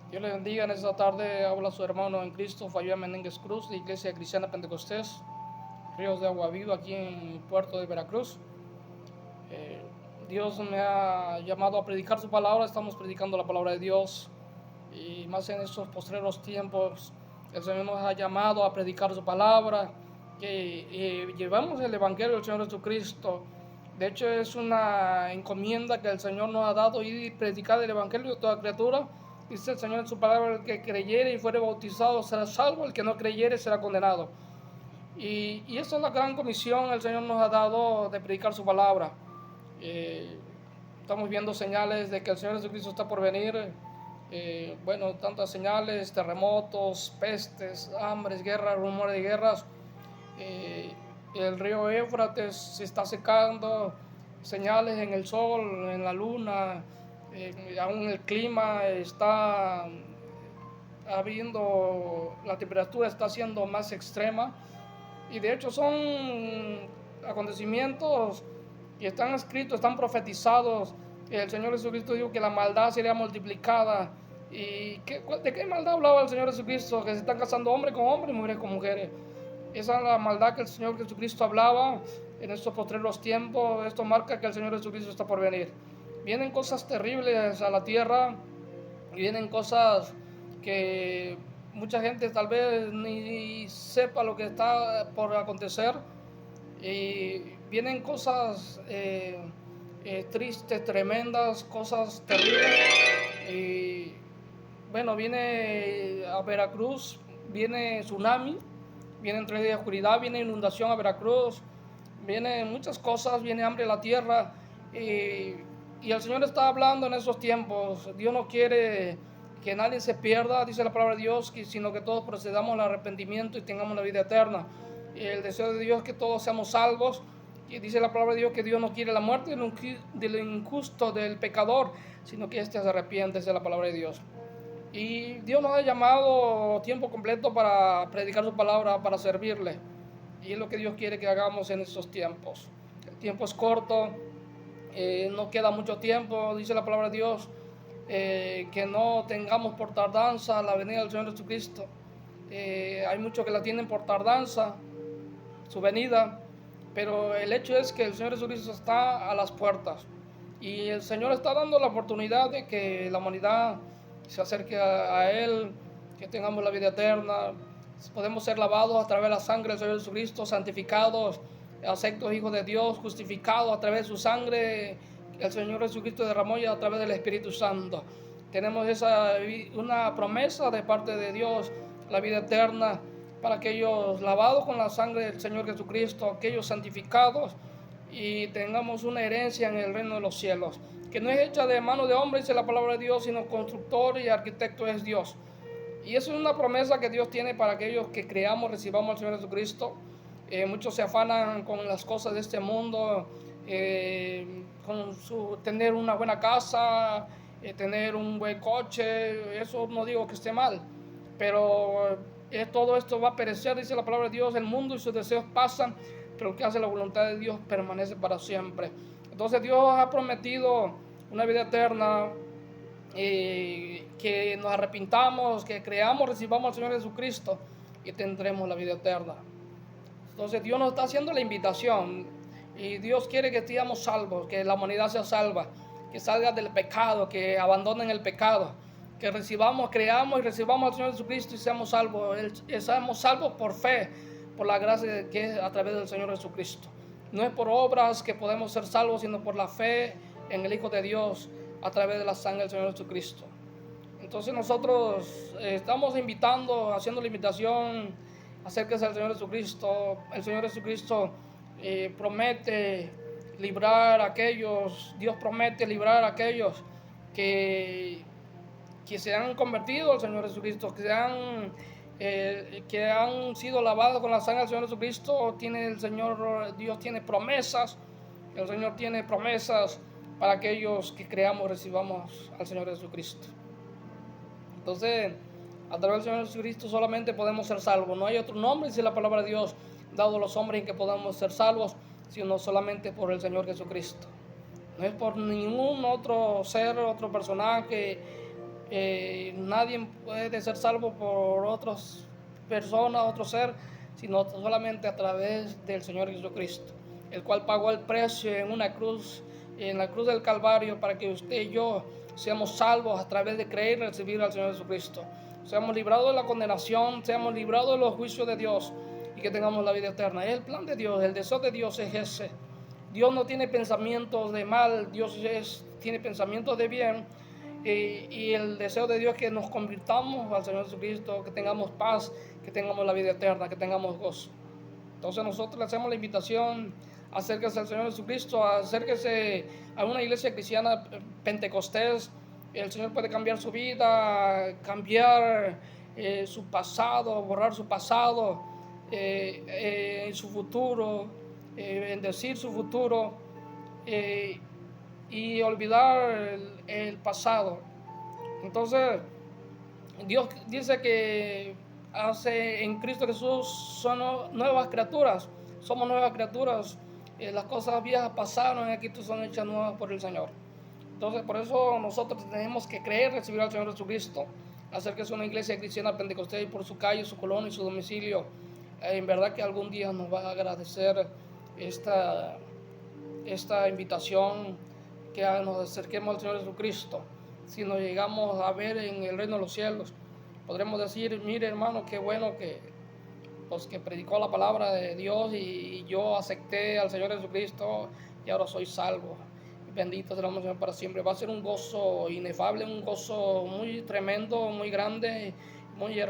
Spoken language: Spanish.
Dios le bendiga. En esta tarde habla su hermano en Cristo, Fabián Menéndez Cruz, de Iglesia Cristiana Pentecostés, Ríos de Agua Viva, aquí en Puerto de Veracruz. Eh, Dios me ha llamado a predicar su palabra. Estamos predicando la palabra de Dios, y más en estos postreros tiempos el Señor nos ha llamado a predicar su palabra, que llevamos el Evangelio del Señor Jesucristo. De hecho, es una encomienda que el Señor nos ha dado, y predicar el Evangelio de toda criatura. Dice el Señor en su palabra: el que creyere y fuere bautizado será salvo, el que no creyere será condenado. Y esa es la gran comisión que el Señor nos ha dado, de predicar su palabra. Eh, Estamos viendo señales de que el Señor Jesucristo está por venir. Bueno, tantas señales: terremotos, pestes, hambres, guerras, rumores de guerras. Eh, el río Éufrates se está secando, señales en el sol, en la luna. Aún el clima está habiendo, la temperatura está siendo más extrema, y de hecho son acontecimientos que están escritos, están profetizados. El Señor Jesucristo dijo que la maldad sería multiplicada. ¿Y de qué maldad hablaba el Señor Jesucristo? Que se están casando hombres con hombres y mujeres con mujeres. Esa es la maldad que el Señor Jesucristo hablaba en estos postreros tiempos. Esto marca que el Señor Jesucristo está por venir. Vienen cosas terribles a la tierra, y vienen cosas que mucha gente tal vez ni sepa lo que está por acontecer. Y vienen cosas tristes, tremendas, cosas terribles. Y bueno, viene a Veracruz, viene tsunami, viene 3 días de oscuridad, viene inundación a Veracruz, vienen muchas cosas, viene hambre a la tierra. Y el Señor está hablando en esos tiempos. Dios no quiere que nadie se pierda, dice la palabra de Dios, sino que todos procedamos al arrepentimiento y tengamos la vida eterna. Y el deseo de Dios es que todos seamos salvos. Y dice la palabra de Dios que Dios no quiere la muerte del injusto, del pecador, sino que éste se arrepiente, dice la palabra de Dios. Y Dios nos ha llamado tiempo completo para predicar su palabra, para servirle. Y es lo que Dios quiere que hagamos en estos tiempos. El tiempo es corto, no queda mucho tiempo, dice la palabra de Dios, que no tengamos por tardanza la venida del Señor Jesucristo. Hay muchos que la tienen por tardanza, su venida, pero el hecho es que el Señor Jesucristo está a las puertas, y el Señor está dando la oportunidad de que la humanidad se acerque a Él, que tengamos la vida eterna. Podemos ser lavados a través de la sangre del Señor Jesucristo, santificados, aceptos hijos de Dios, justificados a través de su sangre que el Señor Jesucristo derramó, y a través del Espíritu Santo. Tenemos una promesa de parte de Dios, la vida eterna, para aquellos lavados con la sangre del Señor Jesucristo, aquellos santificados, y tengamos una herencia en el reino de los cielos, que no es hecha de mano de hombre, dice la palabra de Dios, sino constructor y arquitecto es Dios. Y eso es una promesa que Dios tiene para aquellos que creamos, recibamos al Señor Jesucristo. Muchos se afanan con las cosas de este mundo, con tener una buena casa, tener un buen coche. Eso no digo que esté mal, pero todo esto va a perecer, dice la palabra de Dios. El mundo y sus deseos pasan, pero el que hace la voluntad de Dios permanece para siempre. Entonces Dios ha prometido una vida eterna, que nos arrepintamos, que creamos, recibamos al Señor Jesucristo, y tendremos la vida eterna. Entonces Dios nos está haciendo la invitación, y Dios quiere que estemos salvos, que la humanidad sea salva, que salga del pecado, que abandonen el pecado, que recibamos, creamos y recibamos al Señor Jesucristo y seamos salvos. Seamos salvos por fe, por la gracia que es a través del Señor Jesucristo. No es por obras que podemos ser salvos, sino por la fe en el Hijo de Dios, a través de la sangre del Señor Jesucristo. Entonces nosotros estamos invitando, haciendo la invitación: acérquese al Señor Jesucristo. El Señor Jesucristo promete librar a aquellos, Dios promete librar a aquellos que se han convertido al Señor Jesucristo, que han sido lavados con la sangre del Señor Jesucristo. Dios tiene promesas. El Señor tiene promesas para aquellos que creamos, recibamos al Señor Jesucristo. Entonces, a través del Señor Jesucristo solamente podemos ser salvos. No hay otro nombre, dice la palabra de Dios, dado a los hombres, en que podamos ser salvos, sino solamente por el Señor Jesucristo. No es por ningún otro ser, otro personaje, Nadie puede ser salvo por otras personas, otro ser, sino solamente a través del Señor Jesucristo, el cual pagó el precio en una cruz, en la cruz del Calvario, para que usted y yo seamos salvos a través de creer y recibir al Señor Jesucristo. Seamos librados de la condenación, seamos librados de los juicios de Dios y que tengamos la vida eterna. Es el plan de Dios, el deseo de Dios es ese. Dios no tiene pensamientos de mal, Dios tiene pensamientos de bien. Y el deseo de Dios es que nos convirtamos al Señor Jesucristo, que tengamos paz, que tengamos la vida eterna, que tengamos gozo. Entonces nosotros le hacemos la invitación: acérquese al Señor Jesucristo, acérquese a una iglesia cristiana pentecostés. El Señor puede cambiar su vida, cambiar su pasado, borrar su pasado, su futuro, bendecir su futuro, y olvidar el pasado. Entonces, Dios dice que en Cristo Jesús son nuevas criaturas, somos nuevas criaturas. Las cosas viejas pasaron y aquí son hechas nuevas por el Señor. Entonces, por eso nosotros tenemos que creer, recibir al Señor Jesucristo, hacer que sea una iglesia cristiana pentecostés, y por su calle, su colonia y su domicilio. En verdad que algún día nos va a agradecer esta invitación, que nos acerquemos al Señor Jesucristo. Si nos llegamos a ver en el reino de los cielos, podremos decir: mire, hermano, qué bueno que predicó la palabra de Dios y yo acepté al Señor Jesucristo y ahora soy salvo. Bendito será el Señor para siempre. Va a ser un gozo inefable, un gozo muy tremendo, muy grande, muy hermoso.